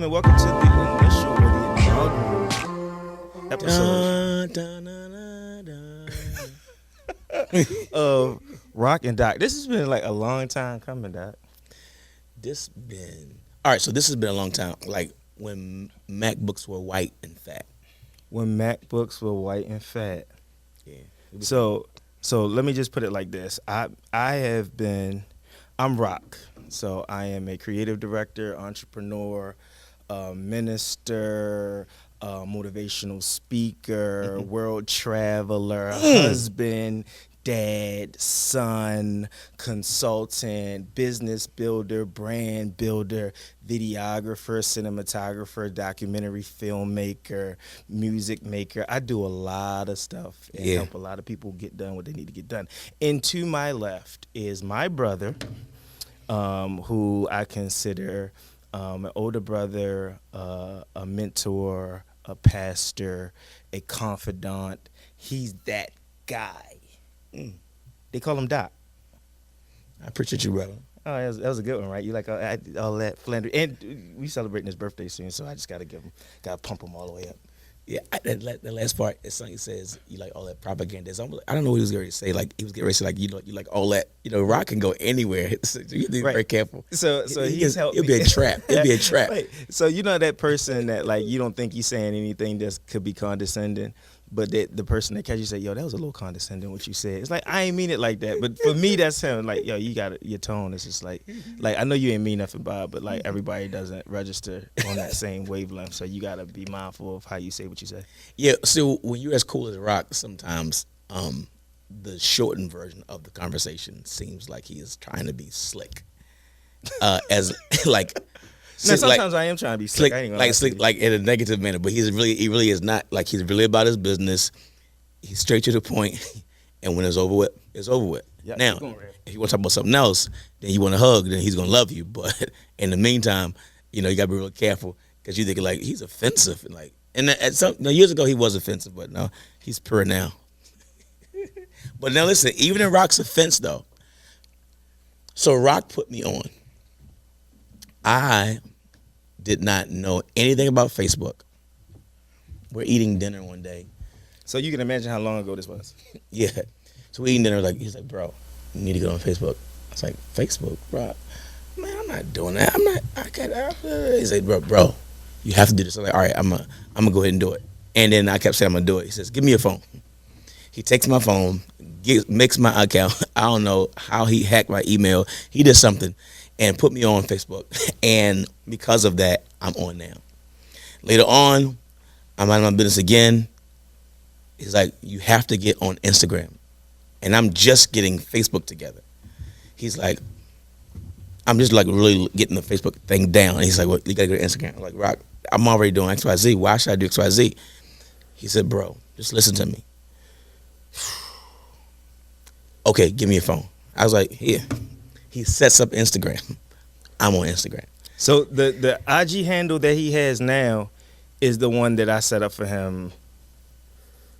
gentlemen, welcome to the initial or the inaugural episode of Rock and Doc. This has been like a long time coming, Doc. All right, so this has been a long time, like when MacBooks were white and fat. When MacBooks were white and fat. Yeah. So let me just put it like this. I'm Rock. So I am a creative director, entrepreneur, minister, motivational speaker, world traveler, husband, dad, son, consultant, business builder, brand builder, videographer, cinematographer, documentary filmmaker, music maker. I do a lot of stuff and help a lot of people get done what they need to get done. And to my left is my brother, who I consider an older brother, a mentor, a pastor, a confidant. He's that guy. They call him Doc. I appreciate you, brother. Oh, that was a good one, right? You like all that Flanders, and we celebrating his birthday soon, so I just gotta pump him all the way up. Yeah, the last part is something he says, you like all that propaganda. I don't know what he was going to say. Like, he was getting ready to say, like, you like all that, Rock can go anywhere. So you have to be very careful. So he's helped me. It'll be a trap. It'll be a trap. Right. So you know that person that, like, you don't think he's saying anything that could be condescending, but that the person that catches you say, yo, that was a little condescending what you said. It's like, I ain't mean it like that. But for me, that's him. Like, yo, you got it. Your tone is just like I know you ain't mean nothing, Bob, but like everybody doesn't register on that same wavelength. So you got to be mindful of how you say what you say. Yeah. So when you're as cool as Rock, sometimes the shortened version of the conversation seems like he is trying to be slick. As like. Now, sometimes I am trying to be slick. Like in a negative manner, but he really is not. Like, he's really about his business. He's straight to the point, and when it's over with, it's over with. Yeah, now, if you want to talk about something else, then you want to hug, then he's gonna love you. But in the meantime, you gotta be real careful because you think like he's offensive, and years ago he was offensive, but no, he's pure now. But now listen, even in Rock's offense though, so Rock put me on. I did not know anything about Facebook. We're eating dinner one day. So you can imagine how long ago this was. Yeah. So we're eating dinner. He's like, bro, you need to go on Facebook. I was like, Facebook, bro? Man, I'm not doing that. He's like, bro, you have to do this. I'm like, all right, I'm gonna go ahead and do it. And then I kept saying I'm gonna do it. He says, give me your phone. He takes my phone, makes my account. I don't know how he hacked my email. He did something. And put me on Facebook. And because of that, I'm on now. Later on, I'm out of my business again. He's like, you have to get on Instagram. And I'm just getting Facebook together. He's like, I'm just like really getting the Facebook thing down. And he's like, well, you gotta go to Instagram. I'm like, Rock, I'm already doing XYZ. Why should I do XYZ? He said, bro, just listen to me. Okay, give me your phone. I was like, here. He sets up Instagram. I'm on Instagram. So the IG handle that he has now is the one that I set up for him.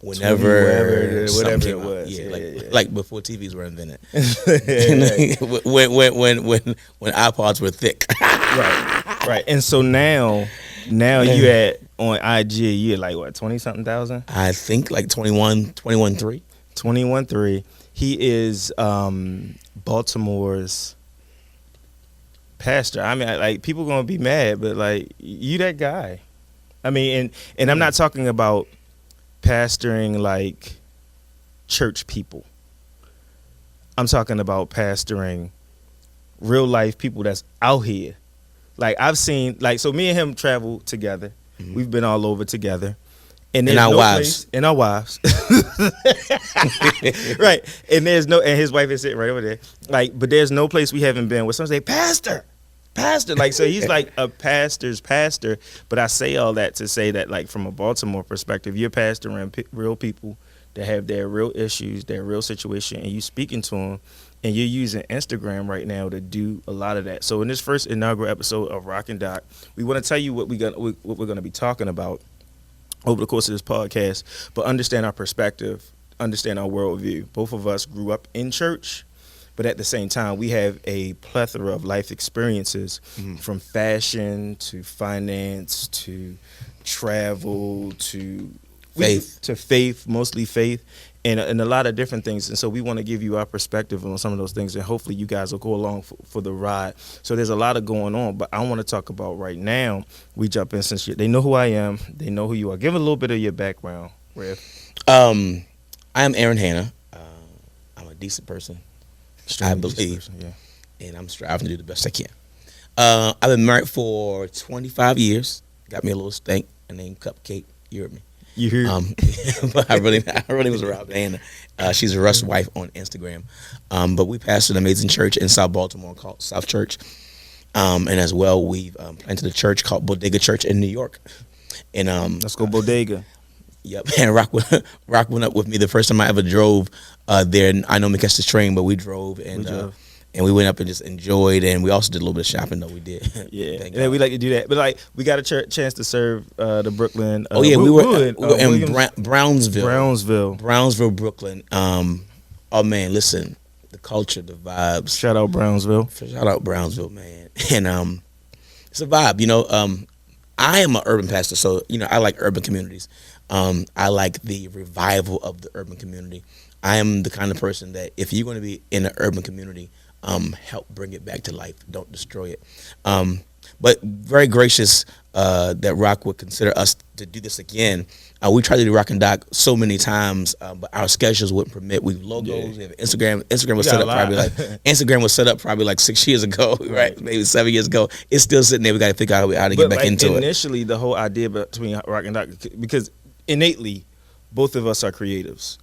Whatever it was. Yeah, like before TVs were invented. when iPods were thick. Right. And so now you at on IG, you're like what, 20-something thousand? I think like 21.3. 21.3. He is Baltimore's pastor. I mean, like, people gonna be mad, but like, you that guy. I mean, and I'm not talking about pastoring like church people. I'm talking about pastoring real life people that's out here. Like, I've seen, like, so me and him travel together. Mm-hmm. We've been all over together. And our wives. And our wives. Right. And his wife is sitting right over there. Like, but there's no place we haven't been where someone say, Pastor. Like, so he's like a pastor's pastor. But I say all that to say that, like, from a Baltimore perspective, you're pastoring real people that have their real issues, their real situation, and you speaking to them. And you're using Instagram right now to do a lot of that. So in this first inaugural episode of Rock and Doc, we want to tell you what we're going to be talking about over the course of this podcast, but understand our perspective, understand our worldview. Both of us grew up in church, but at the same time, we have a plethora of life experiences, from fashion to finance to travel to faith, mostly faith, and a lot of different things. And so we want to give you our perspective on some of those things, and hopefully you guys will go along for the ride. So there's a lot of going on, but I want to talk about right now. We jump in since they know who I am, they know who you are. Give a little bit of your background, Rev. I am Aaron Hanna. I'm a decent person, I believe, and I'm striving to do the best I can. I've been married for 25 years. Got me a little stank. I named Cupcake. You heard me. You hear? But I really was around Anna. She's a Russ wife on Instagram. But we pastor an amazing church in South Baltimore called South Church. And as well, we've planted a church called Bodega Church in New York. And let's go Bodega. Yep. And Rock went up with me the first time I ever drove there. And I normally catch this train, but we drove and we went up and just enjoyed, and we also did a little bit of shopping, though. We did. Yeah, and we like to do that. But like, we got a chance to serve the Brooklyn. We were in Brownsville, Brooklyn. Oh man, listen, the culture, the vibes. Shout out Brownsville, man. And it's a vibe, you know. I am an urban pastor, so you know I like urban communities. I like the revival of the urban community. I am the kind of person that if you're going to be in an urban community, help bring it back to life. Don't destroy it. But very gracious that Rock would consider us to do this again. We tried to do Rock and Doc so many times, but our schedules wouldn't permit. We have logos. We have Instagram. Instagram was set up probably like 6 years ago, right? Maybe 7 years ago. It's still sitting there. We got to figure out how to get back into it. Initially, the whole idea between Rock and Doc, because innately, both of us are creatives.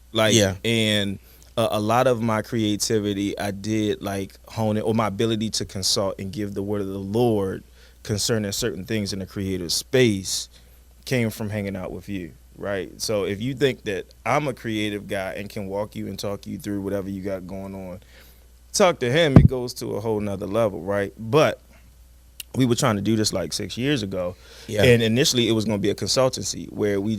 And a lot of my creativity, I did hone it, or my ability to consult and give the word of the Lord concerning certain things in the creative space came from hanging out with you, right? So if you think that I'm a creative guy and can walk you and talk you through whatever you got going on, talk to him, it goes to a whole nother level, right? But we were trying to do this 6 years ago, and initially it was going to be a consultancy where we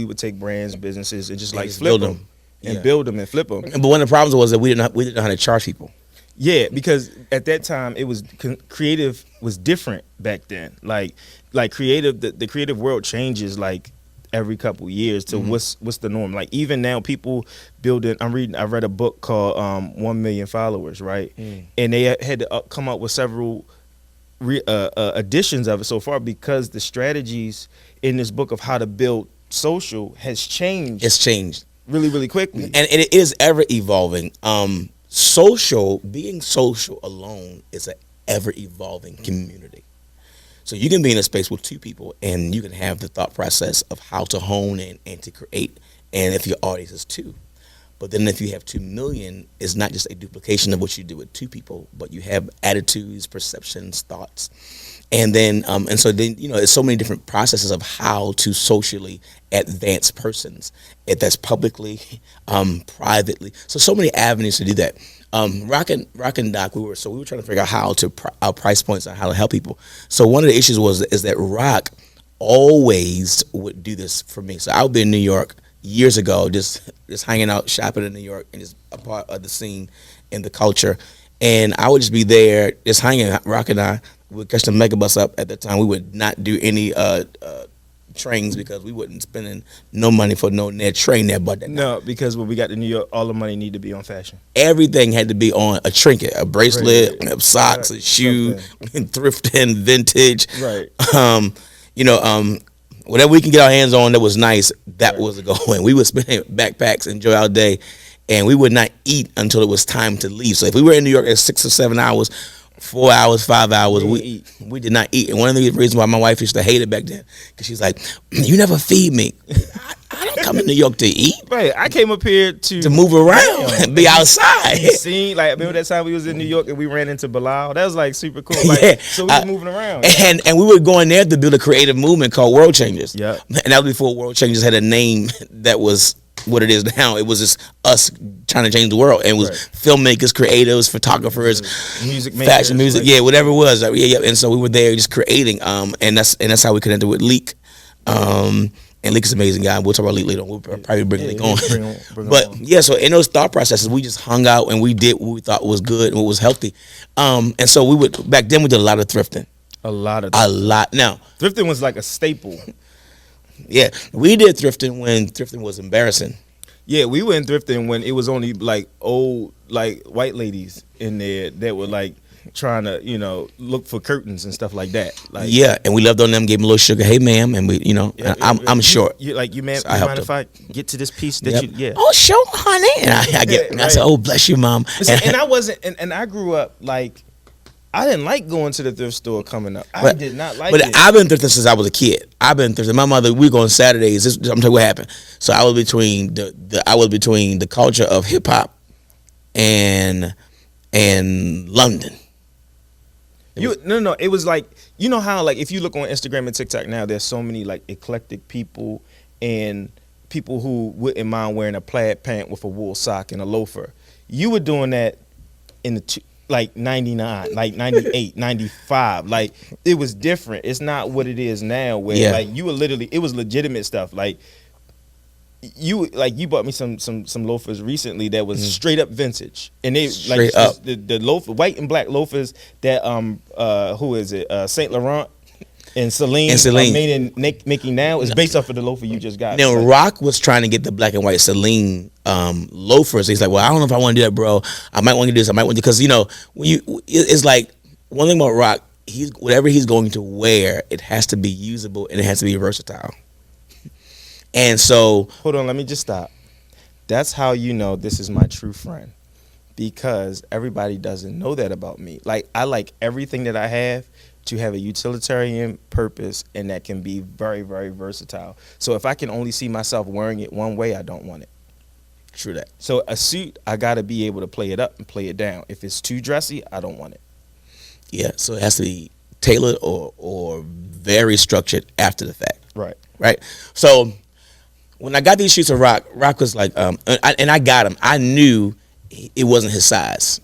would take brands, businesses, and just flip them. And build them and flip them. But one of the problems was that we didn't know how to charge people. Yeah, because at that time it was creative was different back then. Like creative, the creative world changes every couple years to what's the norm. Like even now, people building. I read a book called 1 Million Followers, right? And they had to come up with several editions of it so far because the strategies in this book of how to build social has changed. It's changed really, really quickly. And it is ever evolving. Being social alone is an ever evolving community. So you can be in a space with two people and you can have the thought process of how to hone and to create. And if your audience is two. But then if you have 2 million, it's not just a duplication of what you do with two people, but you have attitudes, perceptions, thoughts. And then, it's so many different processes of how to socially advance persons. If that's publicly, privately. So many avenues to do that. Rock and Doc, we were trying to figure out how to our price points and how to help people. So one of the issues is that Rock always would do this for me. So I would be in New York years ago, just hanging out, shopping in New York, and just a part of the scene and the culture. And I would just be there, just hanging. Rock and I would catch the megabus up at the time. We would not do any trains because we wasn't spending no money for no train there. But no, because when we got to New York, all the money needed to be on fashion. Everything had to be on a trinket, a bracelet, socks, a shoe, thrift and vintage. Right. Whatever we can get our hands on that was nice, that was a go. We would spend backpacks, enjoy our day, and we would not eat until it was time to leave. So if we were in New York at 6 or 7 hours, 4 hours, 5 hours, we did not eat. And one of the reasons why my wife used to hate it back then, because she's like, you never feed me. I don't come to New York to eat. Right. I came up here to move around and be outside. Remember that time we was in New York and we ran into Bilal? That was super cool. So we were moving around. And we were going there to build a creative movement called World Changers. Yeah. And that was before World Changers had a name that was what it is now. It was just us trying to change the world. And it was filmmakers, creatives, photographers, music makers, fashion, music, whatever it was. And so we were there just creating. And that's how we connected with Leak. And Leak is an amazing guy. We'll talk about Leak later on. We'll probably bring Leak on. Bring But on. yeah, so in those thought processes, we just hung out and we did what we thought was good and what was healthy. And so we would back then we did a lot of thrifting. A lot. Now, Thrifting was like a staple. yeah, we did thrifting when thrifting was embarrassing. Yeah, we went thrifting when it was only like old like white ladies in there that were like trying to, look for curtains and stuff like that. Like, Yeah, and we loved on them, gave them a little sugar. Hey, ma'am, and we, I'm short. You man, So you I mind helped if I get to this piece that Yep. yeah. Oh, sure, honey. And I said, oh, bless you, mom. And I wasn't, and I grew up like, I didn't like going to the thrift store coming up. I did not like but it. I've been thrifting since I was a kid. I've been thrifting. My mother, we go on Saturdays. I'm telling you what happened. So I was between the culture of hip hop and London. No. It was like, you know how like if you look on Instagram and TikTok now, there's so many like eclectic people and people who wouldn't mind wearing a plaid pant with a wool sock and a loafer. You were doing that in the like 99, like 98, 95. Like it was different. It's not what it is now where like you were literally, it was legitimate stuff. Like you bought me some loafers recently that was straight up vintage, and they Straight like up. the loafer, white and black loafers that who is it, Saint Laurent and Celine, made in making now is based off of the loafer you just got. Now, Rock was trying to get the black and white Celine loafers. He's like, well, I don't know if I want to do that, bro. I might want to do this. I might want to, because it's like one thing about Rock. Whatever he's going to wear, it has to be usable and it has to be versatile. And so, hold on, let me just stop. That's how you know this is my true friend, because everybody doesn't know that about me. Like, I like everything that I have to have a utilitarian purpose, and that can be very, very versatile. So if I can only see myself wearing it one way, I don't want it. true that. So a suit, I got to be able to play it up and play it down. If it's too dressy, I don't want it. Yeah, so it has to be tailored or very structured after the fact. Right. So when I got these shoes of Rock was like, and I got them. I knew it wasn't his size,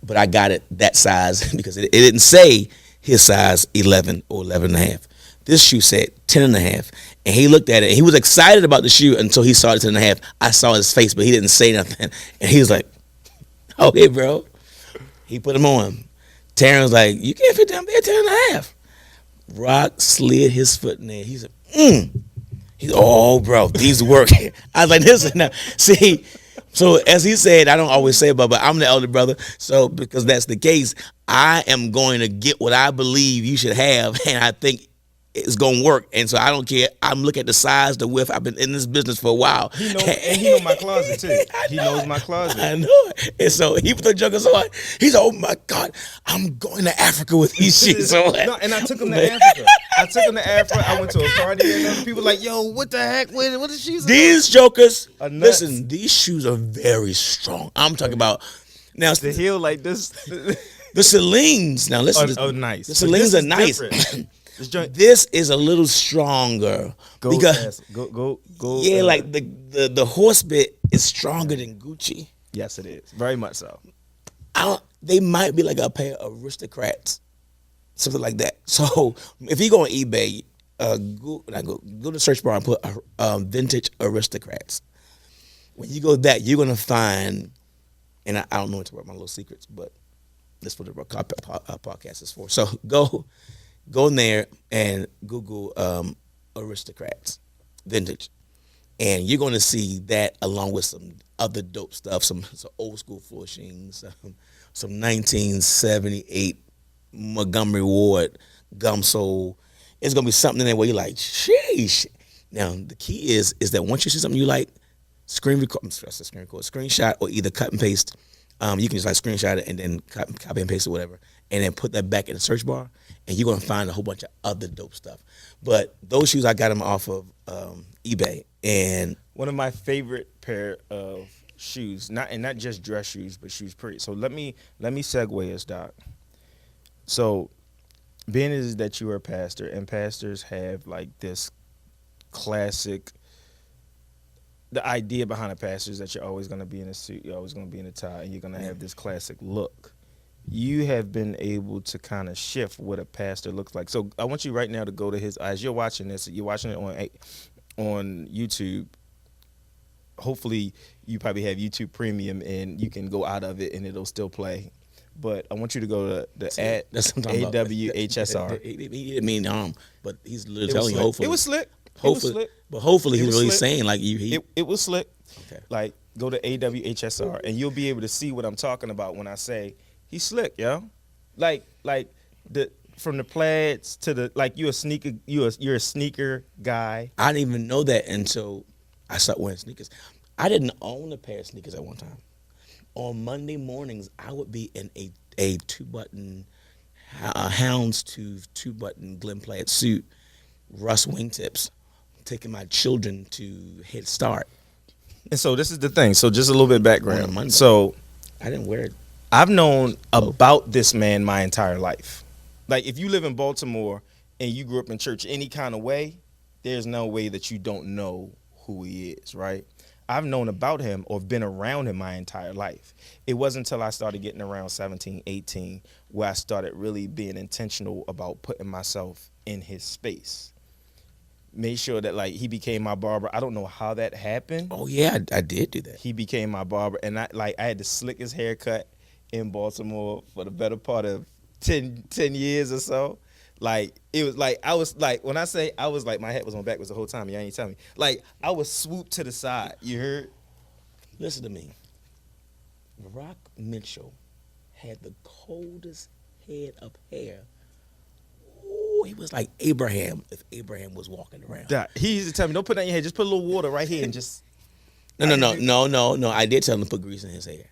but I got it that size because it didn't say his size 11 or 11 and a half. This shoe said 10 and a half. And he looked at it and he was excited about the shoe until he saw it 10 and a half. I saw his face, but he didn't say nothing. And he was like, okay, bro. He put them on. Taryn was like, you can't fit down there 10 and a half. Rock slid his foot in there. He said, He's, oh, bro, these work. I was like, listen, now, see, so as he said, I don't always say it, but I'm the elder brother. So because that's the case, I am going to get what I believe you should have, and I think it's going to work. And so I don't care. I'm looking at the size, the width. I've been in this business for a while. He knows my closet, too. He knows my closet. I know it. And so he put the juggers on. He's like, oh, my God, I'm going to Africa with these shoes on. No, and I took him to Africa. I went to a party and other people like, yo, what the heck? What are shoes? These jokers, listen, these shoes are very strong. I'm talking about now the heel like this. The Celines. Now listen, nice. The Celines are nice. This is a little stronger because go. Yeah, like the horse bit is stronger than Gucci. Yes, it is. Very much so. They might be like a pair of aristocrats, something like that. So if you go on eBay, go to the search bar and put vintage aristocrats. When you go that, you're gonna find, and I don't know what to about my little secrets, but that's what the podcast is for. So go in there and Google aristocrats vintage, and you're gonna see that along with some other dope stuff, some old school Flushings, some 1978 Montgomery Ward gum sole. It's gonna be something in there where you're like, sheesh. Now the key is that once you see something you like, screenshot or either cut and paste. You can just like screenshot it and then copy and paste it, whatever, and then put that back in the search bar, and you're gonna find a whole bunch of other dope stuff. But those shoes, I got them off of eBay, and one of my favorite pair of shoes, not just dress shoes, but shoes period. So let me segue us, Doc. So being is that you are a pastor, and pastors have like this classic. The idea behind a pastor is that you're always going to be in a suit, you're always going to be in a tie, and you're going to have this classic look. You have been able to kind of shift what a pastor looks like. So I want you right now to go to his eyes. You're watching this. You're watching it on YouTube. Hopefully, you probably have YouTube Premium and you can go out of it and it'll still play. But I want you to go to the at That's what I'm talking about. AWHSR. He didn't mean harm, but he's literally It was telling you. slick. Hopefully, It was slick. hopefully, It was slick. but hopefully It he's was really slick. saying like you. It was slick. Okay. Like, go to AWHSR and you'll be able to see what I'm talking about when I say he's slick, yo. Like the from the plaids to the like you're a sneaker guy. I didn't even know that until I started wearing sneakers. I didn't own a pair of sneakers at one time. On Monday mornings, I would be in a two-button houndstooth two-button Glen Plaid suit, Russ wingtips, taking my children to Head Start. And so this is the thing. So just a little bit of On a background. Monday. So I didn't wear it. I've known about this man my entire life. Like if you live in Baltimore and you grew up in church any kind of way, there's no way that you don't know who he is, right? I've known about him or been around him my entire life. It wasn't until I started getting around 17, 18 where I started really being intentional about putting myself in his space. Made sure that like he became my barber. I don't know how that happened. Oh yeah, I did do that. He became my barber, and I had the slickest haircut in Baltimore for the better part of 10 years or so. Like it was like I was like when I say I was like my head was on backwards the whole time. Y'all ain't tell me. Like I was swooped to the side. You heard? Listen to me. Rock Mitchell had the coldest head of hair. Ooh, he was like Abraham if Abraham was walking around. He used to tell me, don't put that in your head. Just put a little water right here and just. No. I did tell him to put grease in his hair.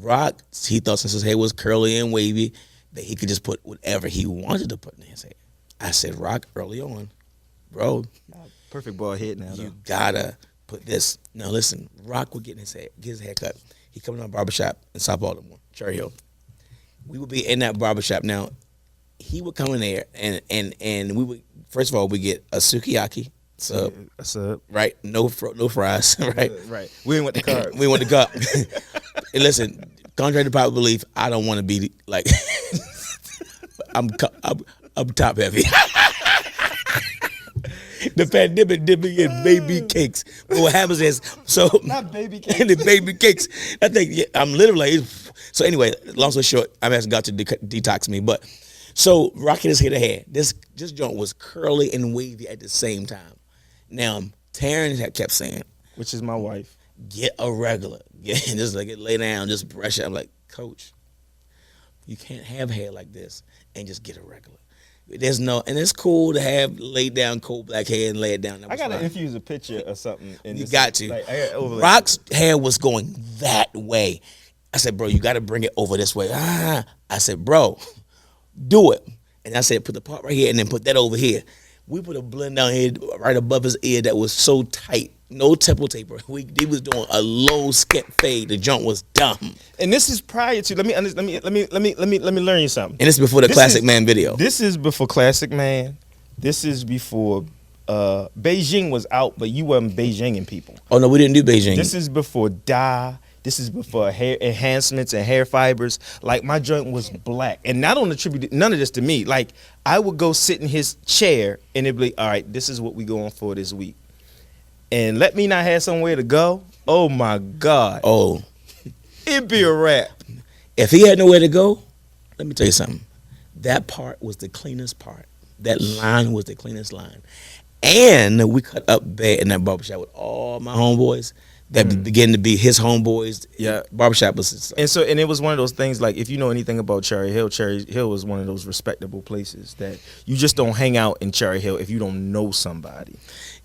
Rock, he thought since his hair was curly and wavy, that he could just put whatever he wanted to put in his hair. I said, Rock, early on, bro, Perfect bald head now. you gotta put this. Now listen, Rock would get his hair cut. He come to our barbershop in South Baltimore, Cherry Hill. We would be in that barbershop. Now, he would come in there and we would, first of all, we get a sukiyaki sub. Sub. Right? No fries, right? Right. We ain't want the carbs. We want the cup. And listen, contrary to popular belief, I don't want to be like I'm top heavy. The pandemic did me in baby cakes. But what happens is Not baby cakes. and the baby cakes. I think I'm literally so anyway. Long story short, I'm asking God to detox me. But so rocking his hair. This joint was curly and wavy at the same time. Now Taryn had kept saying, Which is my wife. get a regular. Just like lay down, just brush it. I'm like, Coach, you can't have hair like this and just get a regular. There's no, and it's cool to have laid down cold black hair and lay it down. I gotta infuse a picture or something. You got to. Like, I gotta overlay. Rock's hair was going that way. I said, bro, you got to bring it over this way. I said, bro, do it. And I said, put the part right here and then put that over here. We put a blend down here right above his ear that was so tight, no temple taper. He was doing a low skip fade. The joint was dumb. And this is prior to. Let me learn you something. And this is before the This Classic is- Man video. This is before Classic Man. This is before Beijing was out, but you wasn't Beijinging people. Oh no, we didn't do Beijing. This is before dye. This is before hair enhancements and hair fibers. Like my joint was black, and I don't attribute none of this to me. Like I would go sit in his chair, and it'd be all right. This is what we going for this week, and let me not have somewhere to go. Oh my God! Oh, It'd be a wrap. if he had nowhere to go, let me tell you something. That part was the cleanest part. That line was the cleanest line. And we cut up bad in that barbershop with all my homeboys that began to be his homeboys. Yeah. Barbershop was And it was one of those things, like, if you know anything about Cherry Hill is one of those respectable places that you just don't hang out in Cherry Hill if you don't know somebody.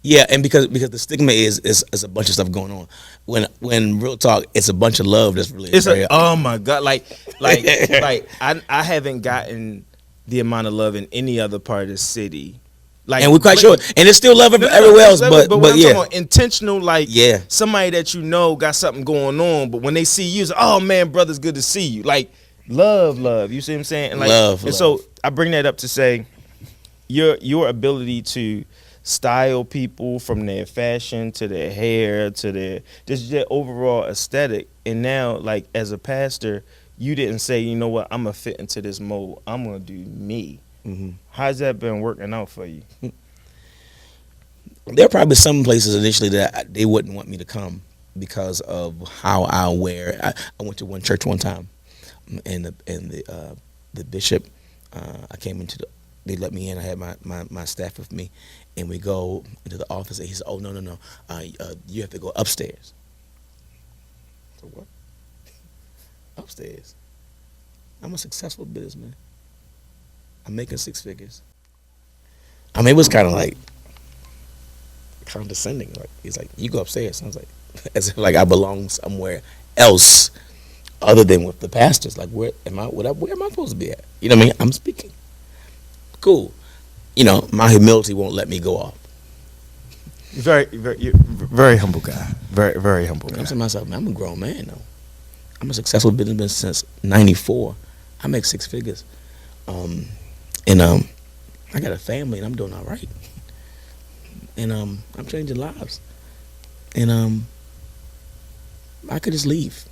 yeah, and because the stigma is a bunch of stuff going on. When real talk, it's a bunch of love that's really Oh my God, like I haven't gotten the amount of love in any other part of the city. Like, and we're quite sure, and it's still love everywhere else, but when I'm yeah, talking about intentional, like, Yeah. somebody that you know got something going on, but when they see you, it's like, oh man, brother's good to see you. Like, love. You see what I'm saying? And like, Love. so I bring that up to say, your ability to style people from their fashion to their hair to their overall aesthetic, and now, like, as a pastor, you didn't say, you know what, I'm gonna fit into this mold. I'm gonna do me. Mhm. How's that been working out for you? there are probably some places initially that they wouldn't want me to come because of how I wear. I went to one church one time, and the bishop, I came into the. They let me in. I had my staff with me, and we go into the office. And he said, "Oh no, you have to go upstairs." So what? Upstairs? I'm a successful businessman. I'm making six figures. I mean, it was kind of like condescending. Like he's like, "You go upstairs." I was like, as if like I belong somewhere else other than with the pastors. Like, where am I? Where am I supposed to be at? You know what I mean? I'm speaking. Cool. You know, my humility won't let me go off. You're very humble guy. Very, very humble guy. I'm saying to myself, man, I'm a grown man though. I'm a successful businessman since '94. I make six figures. And I got a family and I'm doing all right. And I'm changing lives. And I could just leave.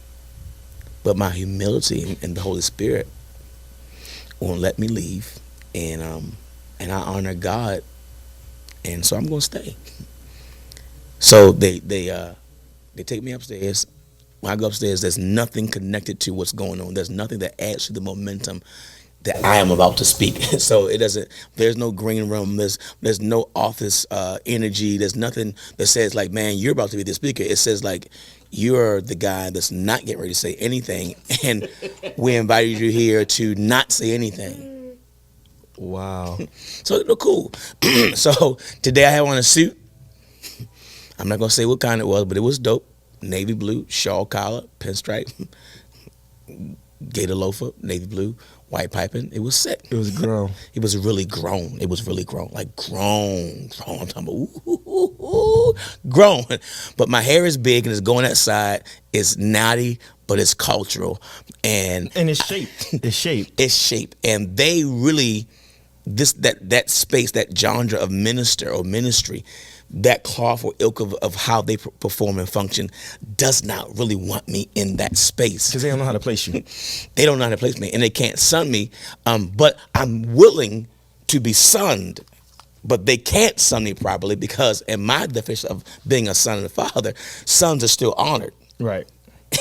But my humility and the Holy Spirit won't let me leave. And I honor God. And so I'm gonna stay. So they take me upstairs. When I go upstairs, there's nothing connected to what's going on. There's nothing that adds to the momentum that I am about to speak. So it doesn't. There's no green room. There's no office energy. There's nothing that says like, man, you're about to be the speaker. It says like, you're the guy that's not getting ready to say anything, and we invited you here to not say anything. Wow. So cool. So today I had on a suit. I'm not gonna say what kind it was, but it was dope. Navy blue, shawl collar, pinstripe, gator loafer, navy blue, white piping. It was sick. It was grown. It was really grown. It was really grown. Like grown. I'm talking about grown. But my hair is big and it's going that side. It's naughty, but it's cultural. And it's shaped. It's shaped. It's shaped. And they really that space, that genre of minister or ministry, that cloth or ilk of how they perform and function does not really want me in that space. Because they don't know how to place you. They don't know how to place me, and they can't sun me. But I'm willing to be sunned, but they can't sun me properly because in my definition of being a son and a father, sons are still honored. Right.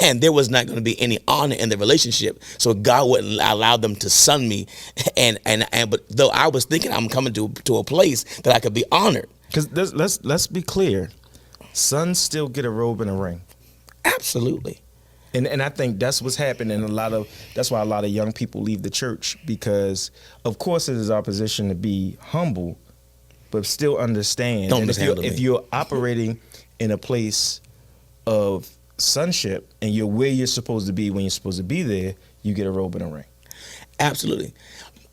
And there was not going to be any honor in the relationship, so God wouldn't allow them to sun me. And but though I was thinking I'm coming to a place that I could be honored. Because let's be clear, sons still get a robe and a ring. Absolutely. And I think that's what's happening. That's why a lot of young people leave the church, because of course it is our position to be humble, but still understand. Don't mishandle me. If you're operating in a place of sonship and you're where you're supposed to be when you're supposed to be there, you get a robe and a ring. Absolutely.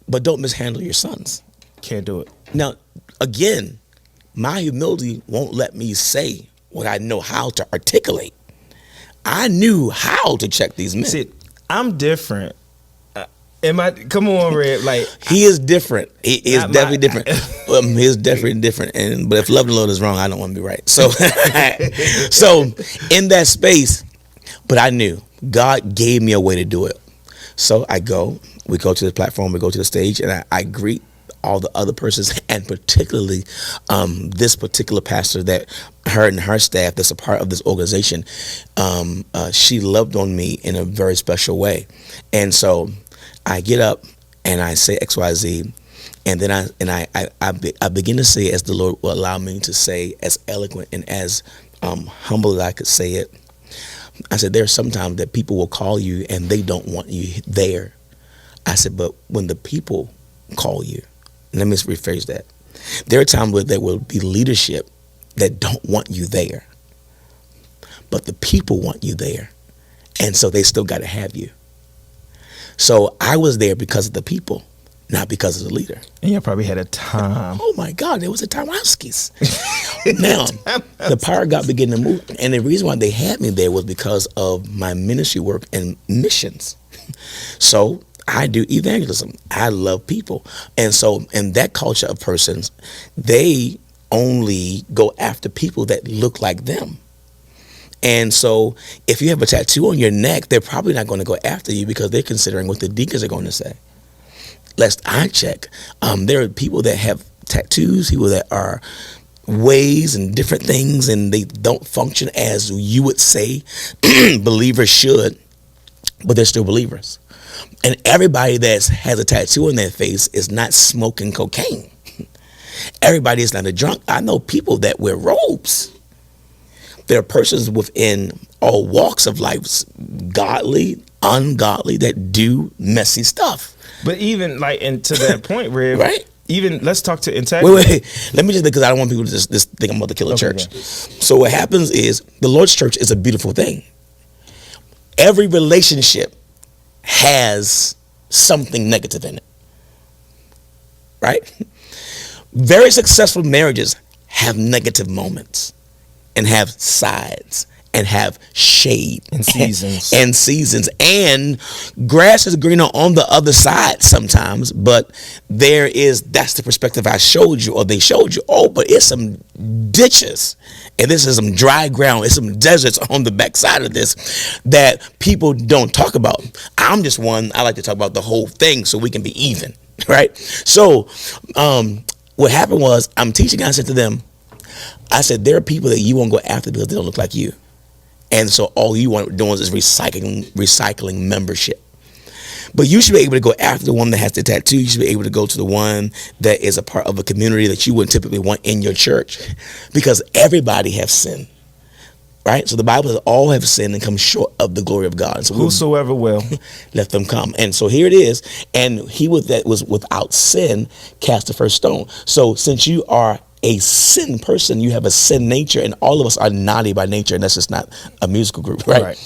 But don't mishandle your sons. Can't do it. Now, again, my humility won't let me say what I know how to articulate. I knew how to check these men. See, I'm different. Come on, Red. Like, he is different. He is definitely different. He is definitely different. But if love the Lord is wrong, I don't want to be right. So, so in that space, but I knew God gave me a way to do it. So we go to the platform, we go to the stage, and I greet all the other persons, and particularly this particular pastor that her and her staff that's a part of this organization, she loved on me in a very special way. And so I get up and I say XYZ, and then I begin to say as the Lord will allow me to say, as eloquent and as humble as I could say it. I said, there's sometimes that people will call you and they don't want you there. I said, but when the people call you, let me rephrase that. There are times where there will be leadership that don't want you there, but the people want you there, and so they still got to have you. So I was there because of the people, not because of the leader. And you probably had a time. Oh my God, there was a Timowskis. Now, the power of God began to move, and the reason why they had me there was because of my ministry work and missions. So I do evangelism. I love people. And so in that culture of persons, they only go after people that look like them. And so if you have a tattoo on your neck, they're probably not going to go after you because they're considering what the deacons are going to say. Lest I check. There are people that have tattoos, people that are ways and different things, and they don't function as you would say believers should, but they're still believers. And everybody that has a tattoo on their face is not smoking cocaine. Everybody is not a drunk. I know people that wear robes. There are persons within all walks of life, godly, ungodly, that do messy stuff. But even like, and to that point, Rev, right? Even let's talk to integrity. Wait. Let me just, because I don't want people to just think I'm about to kill a church. Okay. So what happens is the Lord's church is a beautiful thing. Every relationship has something negative in it, right? Very successful marriages have negative moments and have sides and have shade and seasons and grass is greener on the other side sometimes, but that's the perspective I showed you, or they showed you. Oh, but it's some ditches and this is some dry ground, it's some deserts on the backside of this that people don't talk about. I'm just one, I like to talk about the whole thing so we can be even, right? So what happened was, I'm teaching, I said to them, I said, there are people that you won't go after because they don't look like you. And so all you want doing is recycling membership. But you should be able to go after the one that has the tattoo. You should be able to go to the one that is a part of a community that you wouldn't typically want in your church, because everybody has sinned, right? So the Bible says all have sinned and come short of the glory of God. So whosoever will, let them come. And so here it is. And he that was without sin cast the first stone. So since you are a sin person, you have a sin nature, and all of us are naughty by nature, and that's just not a musical group, right?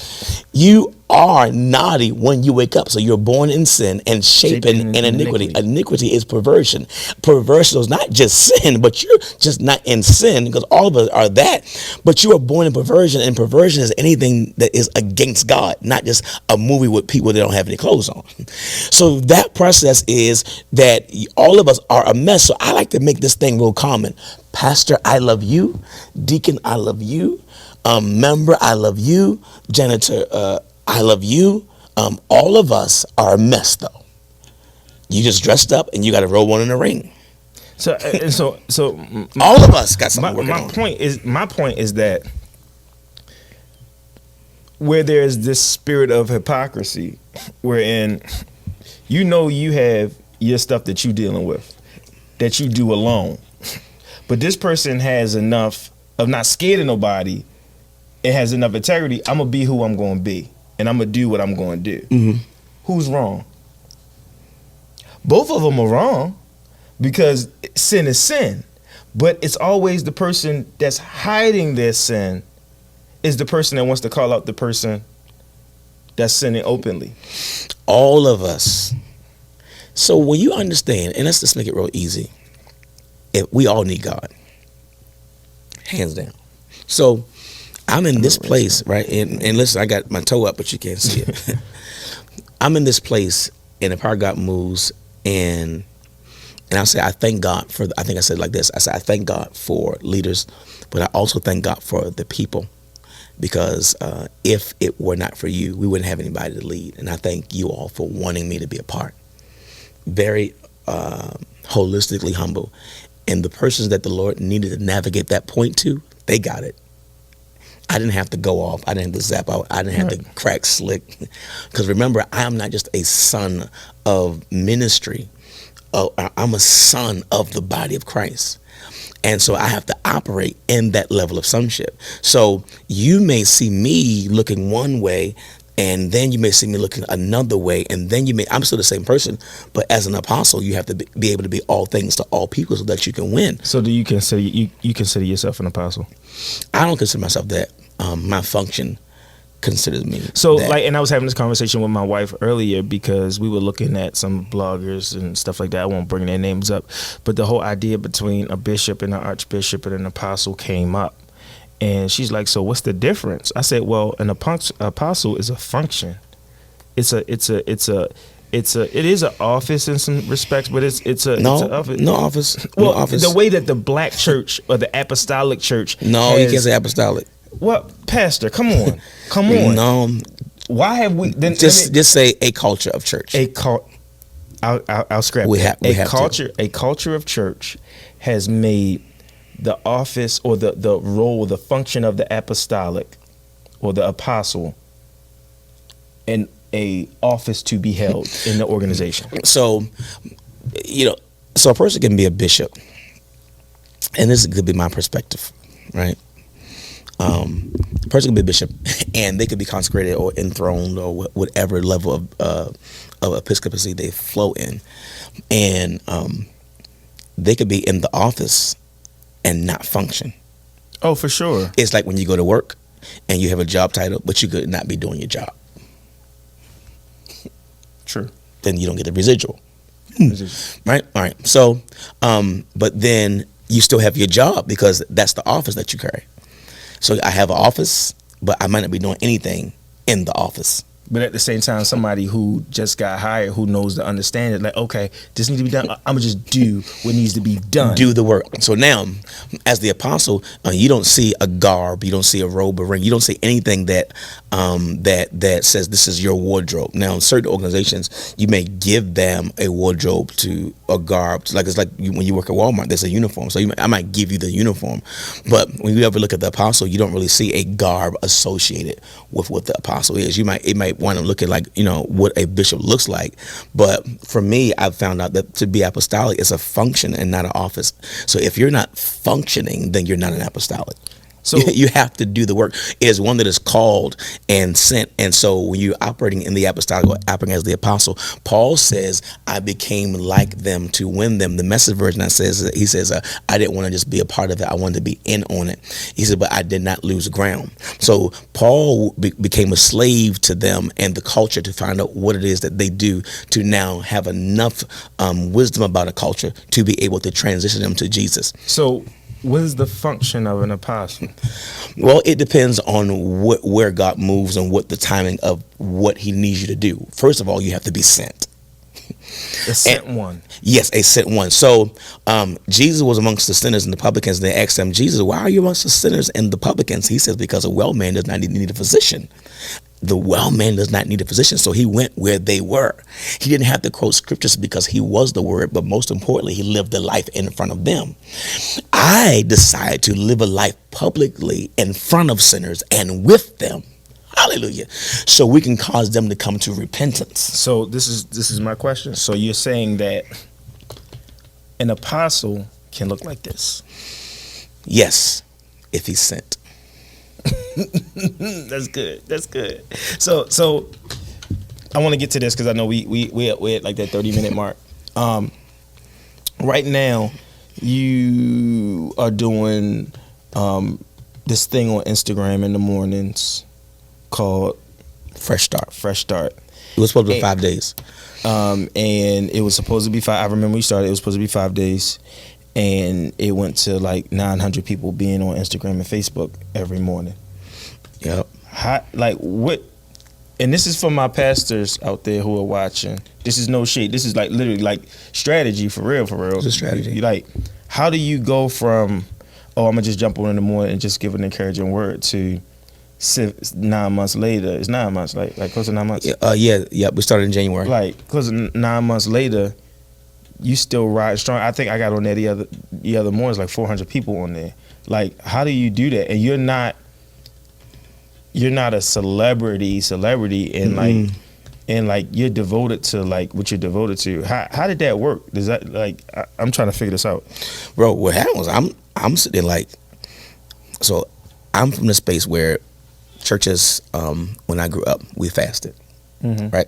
You are naughty when you wake up. So you're born in sin and shapen in iniquity. Iniquity is perversion. Perversion is not just sin, but you're just not in sin, because all of us are that. But you are born in perversion, and perversion is anything that is against God, not just a movie with people that don't have any clothes on. So that process is that all of us are a mess. So I like to make this thing real common. Pastor, I love you. Deacon, I love you. Member, I love you. Janitor, I love you. All of us are a mess, though. You just dressed up and you got a robe on in a ring. So all of us got something working on. My point is that where there's this spirit of hypocrisy, wherein you have your stuff that you dealing with, that you do alone, but this person has enough of not scared of nobody. It has enough integrity. I'm gonna be who I'm gonna be, and I'm gonna do what I'm gonna do. Mm-hmm. Who's wrong? Both of them are wrong, because sin is sin. But it's always the person that's hiding their sin is the person that wants to call out the person that's sinning openly. All of us. So when you understand, and let's just make it real easy, we all need God, hands down. So I'm in this place, right? And listen, I got my toe up, but you can't see it. I'm in this place, and the power of God moves, and I'll say I thank God for. I think I said it like this. I said I thank God for leaders, but I also thank God for the people, because if it were not for you, we wouldn't have anybody to lead. And I thank you all for wanting me to be a part. Very holistically humble. And the persons that the Lord needed to navigate that point to, they got it. I didn't have to go off. I didn't have to zap out. I didn't have to crack slick. Because remember, I am not just a son of ministry. I'm a son of the body of Christ. And so I have to operate in that level of sonship. So you may see me looking one way, and then you may see me looking another way, and then I'm still the same person, but as an apostle, you have to be able to be all things to all people so that you can win. So do you consider you consider yourself an apostle? I don't consider myself that. My function considers me so that. And I was having this conversation with my wife earlier, because we were looking at some bloggers and stuff like that. I won't bring their names up, but the whole idea between a bishop and an archbishop and an apostle came up. And she's like, so what's the difference? I said, well, an apostle is a function. It is an office in some respects, but it's an office. No office. Well, no office. The way that the black church or the apostolic church. No, you can't say apostolic. Well, Pastor, come on. No. Why have we then just say a culture of church? I'll scrap A culture the office or the role, the function of the apostolic or the apostle in a office to be held in the organization? So, so a person can be a bishop, and this could be my perspective, right? A person can be a bishop, and they could be consecrated or enthroned or whatever level of episcopacy they flow in, and they could be in the office and not function. Oh, for sure. It's like when you go to work and you have a job title, but you could not be doing your job. True. Then you don't get the residual. Right? All right. So, but then you still have your job because that's the office that you carry. So I have an office, but I might not be doing anything in the office. But at the same time, somebody who just got hired, who knows the understanding, like, okay, this needs to be done. I'm gonna just do what needs to be done. Do the work. So now, as the apostle, you don't see a garb, you don't see a robe, a ring, you don't see anything that that says this is your wardrobe. Now, in certain organizations, you may give them a wardrobe to a garb, like it's like when you work at Walmart, there's a uniform. So I might give you the uniform, but when you ever look at the apostle, you don't really see a garb associated with what the apostle is. It might want to look at like what a bishop looks like, but for me, I've found out that to be apostolic is a function and not an office. So if you're not functioning, then you're not an apostolic. So you have to do the work. It is one that is called and sent. And so when you're operating in the apostolic, or operating as the apostle, Paul says, I became like them to win them. The Message version he says, I didn't want to just be a part of it. I wanted to be in on it. He said, but I did not lose ground. So Paul became a slave to them and the culture to find out what it is that they do to now have enough wisdom about a culture to be able to transition them to Jesus. So what is the function of an apostle? Well, it depends on where God moves and what the timing of what he needs you to do. First of all, you have to be sent. A sent one. Yes, a sent one. So Jesus was amongst the sinners and the publicans. They asked him, Jesus, why are you amongst the sinners and the publicans? He says, because a well man does not need a physician. The well man does not need a physician, so he went where they were. He didn't have to quote scriptures because he was the word, but most importantly, he lived the life in front of them. I decided to live a life publicly in front of sinners and with them. Hallelujah. So we can cause them to come to repentance. So this is my question. So you're saying that an apostle can look like this? Yes, if he's sent. That's good. So I want to get to this because I know we're at like that 30-minute mark. Right now, you are doing this thing on Instagram in the mornings called Fresh Start. It was supposed to be 5 days. And it was supposed to be 5. I remember we started. It was supposed to be 5 days. And it went to like 900 people being on Instagram and Facebook every morning. Yep. What? And this is for my pastors out there who are watching. This is no shade. This is like literally like strategy for real. It's a strategy. You like, how do you go from, I'm gonna just jump on in the morning and just give an encouraging word to 9 months later? It's 9 months, like close to 9 months. Yeah. We started in January. Like close to 9 months later. You still ride strong. I think I got on there the other morning. It's like 400 people on there. Like, how do you do that? And you're not a celebrity, and like you're devoted to like what you're devoted to. How did that work? Does that I'm trying to figure this out, bro? What happened was I'm sitting like, so I'm from the space where churches when I grew up we fasted. Mm-hmm. Right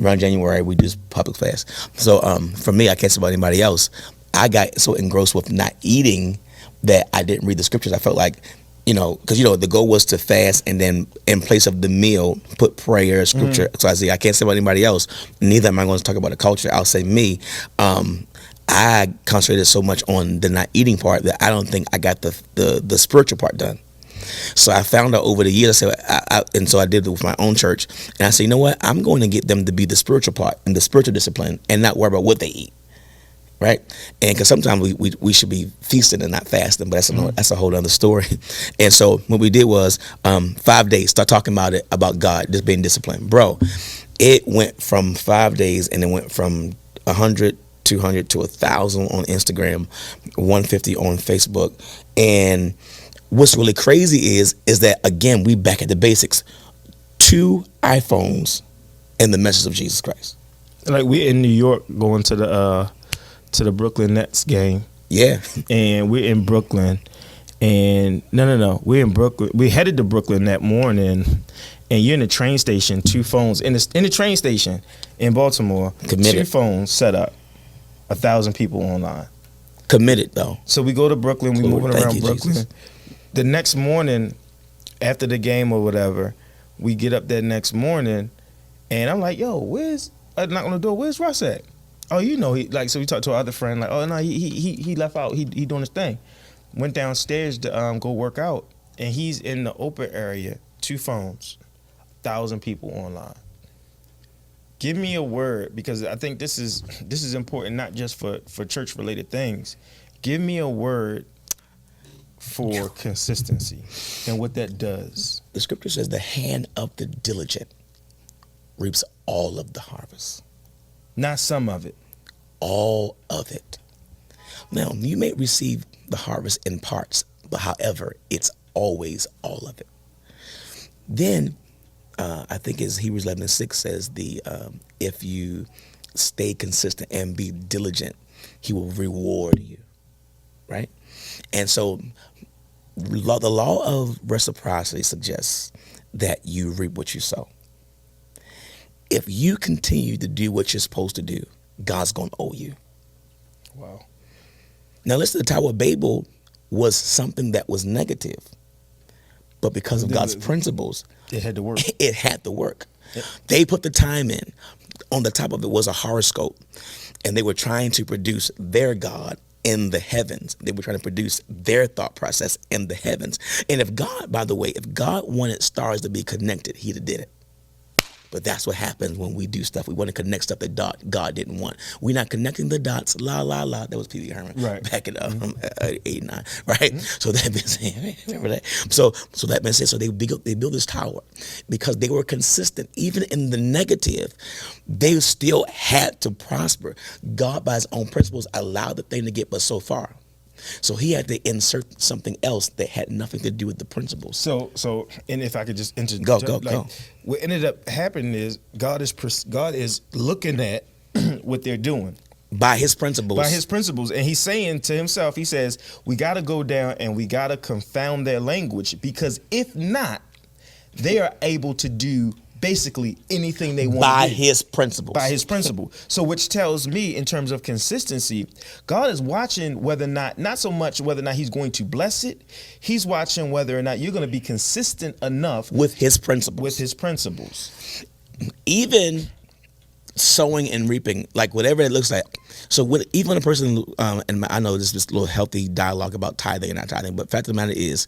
around January we do public fast. So for me, I can't say about anybody else, I got so engrossed with not eating that I didn't read the scriptures. I felt like because the goal was to fast and then in place of the meal put prayer, scripture. So I can't say about anybody else, neither am I going to talk about the culture. I'll say me. I concentrated so much on the not eating part that I don't think I got the spiritual part done. So I found out over the years, and so I did it with my own church. And I said, you know what? I'm going to get them to be the spiritual part and the spiritual discipline and not worry about what they eat. Right? And because sometimes we should be feasting and not fasting, but that's a whole other story. And so what we did was 5 days, start talking about God, just being disciplined. Bro, it went from 5 days and it went from 100 200 to 1,000 on Instagram, 150 on Facebook. And what's really crazy is that, again, we back at the basics. 2 iPhones and the message of Jesus Christ. Like, we're in New York going to the Brooklyn Nets game. Yeah. And we're in Brooklyn. And no, we're in Brooklyn. We headed to Brooklyn that morning, and you're in the train station, 2 phones in the train station in Baltimore. Committed. 2 phones set up, 1,000 people online. Committed, though. So we go to Brooklyn. We moving Thank around you, Brooklyn. Jesus. The next morning, after the game or whatever, we get up that next morning, and I'm like, "Yo, where's?" I knock on the door. Where's Russ at? Oh, so we talked to our other friend. Like, oh no, he left out. He doing his thing. Went downstairs to go work out, and he's in the open area. 2 phones, 1,000 people online. Give me a word, because I think this is important, not just for church related things. Give me a word for consistency and what that does. The scripture says the hand of the diligent reaps all of the harvest. Not some of it. All of it. Now, you may receive the harvest in parts, but however, it's always all of it. Then, I think as Hebrews 11:6 says, if you stay consistent and be diligent, he will reward you, right? And so the law of reciprocity suggests that you reap what you sow. If you continue to do what you're supposed to do, God's going to owe you. Wow. Now, listen, the Tower of Babel was something that was negative, but because of God's principles, it had to work. It had to work. Yep. They put the time in. On the top of it was a horoscope, and they were trying to produce their God in the heavens. They were trying to produce their thought process in the heavens. And if God, by the way, if God wanted stars to be connected, he'd have did it. But that's what happens when we do stuff. We want to connect stuff that God didn't want. We're not connecting the dots. La, la, la. That was P.V. Herman. Right. Back in 89. Right? So that being said, remember that? So that being said, so they built this tower because they were consistent. Even in the negative, they still had to prosper. God, by his own principles, allowed the thing to get but so far. So he had to insert something else that had nothing to do with the principles. So, and if I could just go. What ended up happening is God is looking at what they're doing by his principles. And he's saying to himself, he says, we got to go down and we got to confound their language, because if not, they are able to do basically anything they want by to do. his principles. By his principle. So which tells me, in terms of consistency, God is watching whether or not so much whether or not he's going to bless it. He's watching whether or not you're going to be consistent enough with his principles. Even sowing and reaping, like whatever it looks like. So even a person, and I know this little healthy dialogue about tithing and not tithing, but fact of the matter is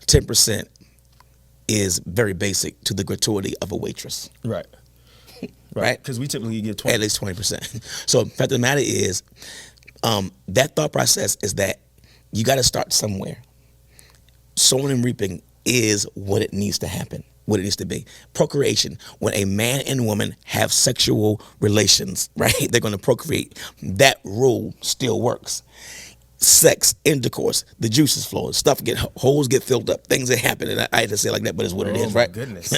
10% is very basic to the gratuity of a waitress. Right. Right? Because we typically get 20. At least 20%. So the fact of the matter is, that thought process is that you got to start somewhere. Sowing and reaping is what it needs to happen, what it needs to be. Procreation, when a man and woman have sexual relations, right? They're going to procreate. That rule still works. Sex, intercourse, the juices flow, holes get filled up, things that happen, and I had to say it like that, but it's what it is, right? Goodness.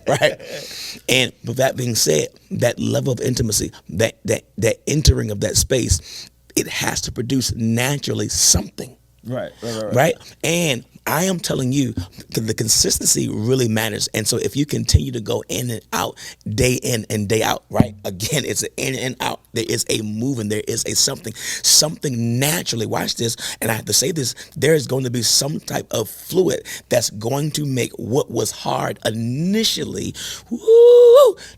Right. And with that being said, that level of intimacy, that entering of that space, it has to produce naturally something. Right. And I am telling you, the consistency really matters. And so if you continue to go in and out, day in and day out, right? Again, it's an in and out. There is a moving. There is a something naturally. Watch this. And I have to say this. There is going to be some type of fluid that's going to make what was hard initially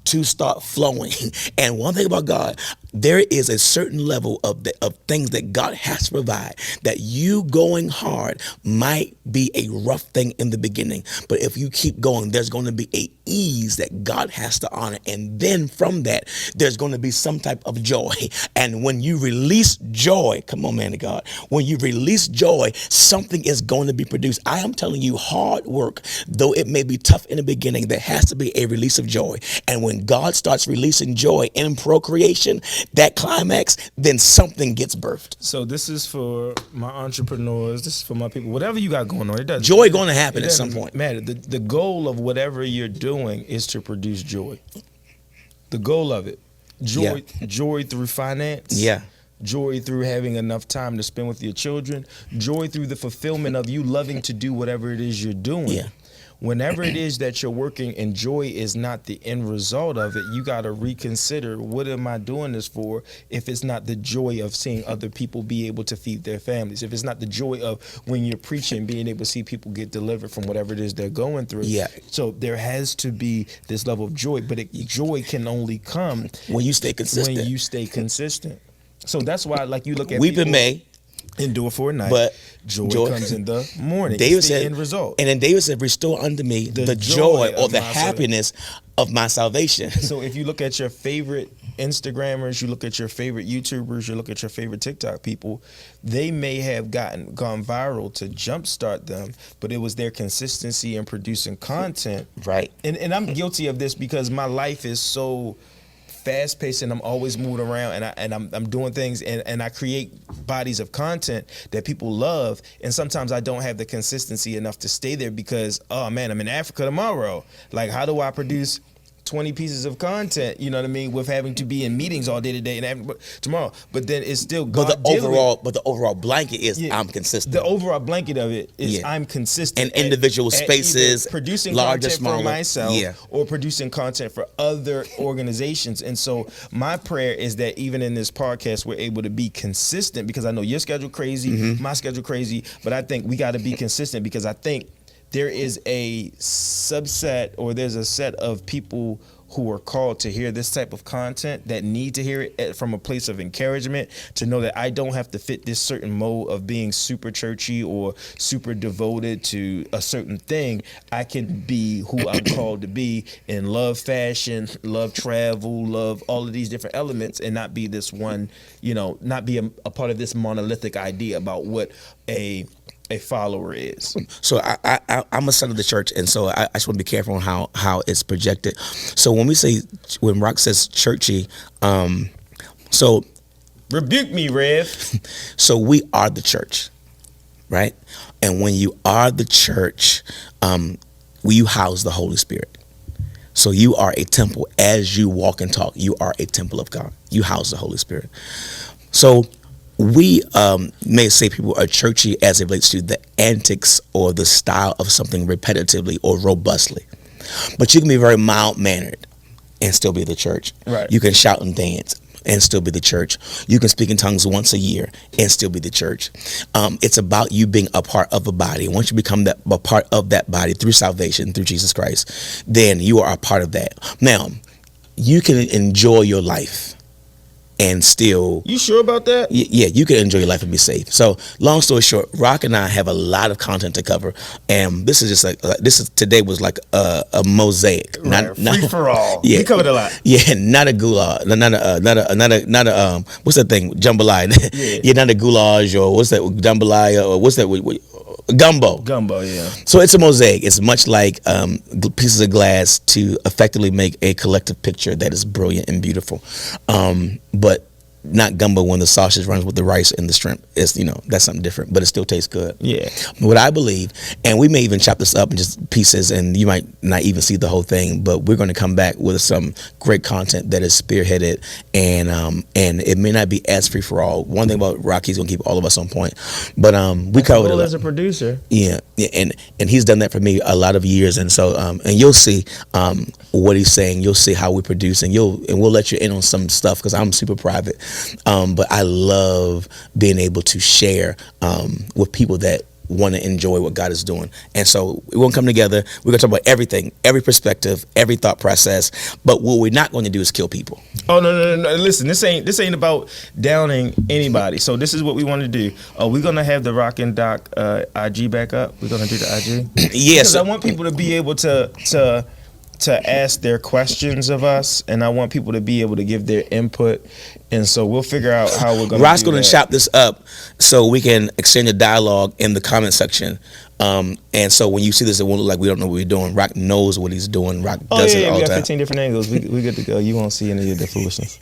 to start flowing. And one thing about God, there is a certain level of things that God has to provide that you going hard might be be a rough thing in the beginning, but if you keep going, there's going to be a ease that God has to honor. And then from that, there's going to be some type of joy. And when you release joy, come on, man of God, when you release joy, something is going to be produced. I am telling you, hard work, though it may be tough in the beginning, there has to be a release of joy. And when God starts releasing joy in procreation, that climax, then something gets birthed. So this is for my entrepreneurs. This is for my people. Whatever you got going on, it doesn't. Joy going to happen at some point. Matter. The goal of whatever you're doing is to produce joy. The goal of it, joy, joy through finance. Yeah. Joy through having enough time to spend with your children. Joy through the fulfillment of you loving to do whatever it is you're doing. Yeah. Whenever it is that you're working and joy is not the end result of it, you got to reconsider, what am I doing this for if it's not the joy of seeing other people be able to feed their families, if it's not the joy of when you're preaching, being able to see people get delivered from whatever it is they're going through. Yeah. So there has to be this level of joy, but joy can only come when you stay consistent. When you stay consistent. So that's why, like, you look at weeping may endure for a night, but joy comes in the morning. David it's the said, end result. And then David said, restore unto me the joy or the happiness of my salvation. So if you look at your favorite Instagrammers, you look at your favorite YouTubers, you look at your favorite TikTok people, they may have gone viral to jumpstart them, but it was their consistency in producing content. Right. And I'm guilty of this because my life is so fast paced and I'm always moving around and I'm doing things and I create bodies of content that people love, and sometimes I don't have the consistency enough to stay there because, oh man, I'm in Africa tomorrow. Like, how do I produce 20 pieces of content, you know what I mean, with having to be in meetings all day today and tomorrow? But then it's still God. But the overall blanket is I'm consistent. The overall blanket of it is I'm consistent. In individual spaces, producing large content or smaller, for myself or producing content for other organizations. And so my prayer is that even in this podcast, we're able to be consistent, because I know your schedule crazy, my schedule crazy, but I think we got to be consistent, because I think there is a subset, or there's a set of people who are called to hear this type of content that need to hear it from a place of encouragement, to know that I don't have to fit this certain mode of being super churchy or super devoted to a certain thing. I can be who I'm called to be and love fashion, love travel, love all of these different elements, and not be this one, not be a part of this monolithic idea about what a follower is. So I'm a son of the church, and so I just want to be careful on how it's projected. So when Rock says churchy, so rebuke me, Rev. So we are the church, right? And when you are the church, you house the Holy Spirit. So you are a temple. As you walk and talk, you are a temple of God. You house the Holy Spirit. So we may say people are churchy as it relates to the antics or the style of something repetitively or robustly. But you can be very mild-mannered and still be the church. Right. You can shout and dance and still be the church. You can speak in tongues once a year and still be the church. It's about you being a part of a body. Once you become a part of that body through salvation, through Jesus Christ, then you are a part of that. Now, you can enjoy your life and still... You sure about that? Yeah, you can enjoy your life and be safe. So, long story short, Rock and I have a lot of content to cover, and this is just today was like a mosaic, right, free for all. Yeah, we covered a lot. Yeah, not a goulash, not a what's that thing, jambalaya? Yeah, not a goulash, or what's that, jambalaya, or what's that? Gumbo, yeah. So it's a mosaic. It's much like pieces of glass to effectively make a collective picture that is brilliant and beautiful. But not gumbo when the sausage runs with the rice and the shrimp. It's, that's something different, but it still tastes good. Yeah. What I believe, and we may even chop this up in just pieces, and you might not even see the whole thing, but we're going to come back with some great content that is spearheaded, and it may not be as free for all. One thing about Rocky's going to keep all of us on point, but we covered it as a producer. Yeah, and he's done that for me a lot of years, and so and you'll see what he's saying. You'll see how we produce, and we'll let you in on some stuff because I'm super private. But I love being able to share with people that want to enjoy what God is doing. And so we won't come together. We're going to talk about everything, every perspective, every thought process. But what we're not going to do is kill people. Oh no! Listen, this ain't about downing anybody. So this is what we want to do. We're gonna have the Rock and Doc IG back up. We're gonna do the IG. Yes, because I want people to be able to ask their questions of us, and I want people to be able to give their input. And so we'll figure out how we're gonna. Rock's going to chop this up so we can exchange a dialogue in the comment section. And so when you see this, it won't look like we don't know what we're doing. Rock knows what he's doing. Rock does it all we the got time. 15 different angles. We good to go. You won't see any of the foolishness.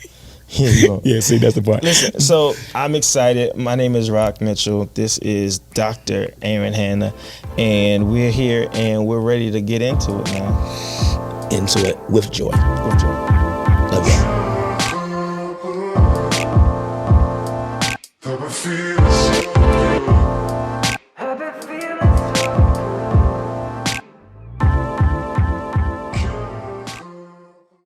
Yeah, you won't. Yeah, see, that's the point. Listen, so I'm excited. My name is Rock Mitchell. This is Dr. Aaron Hanna, and we're here and we're ready to get into it now. Into it with joy. With joy. Love you. That I feel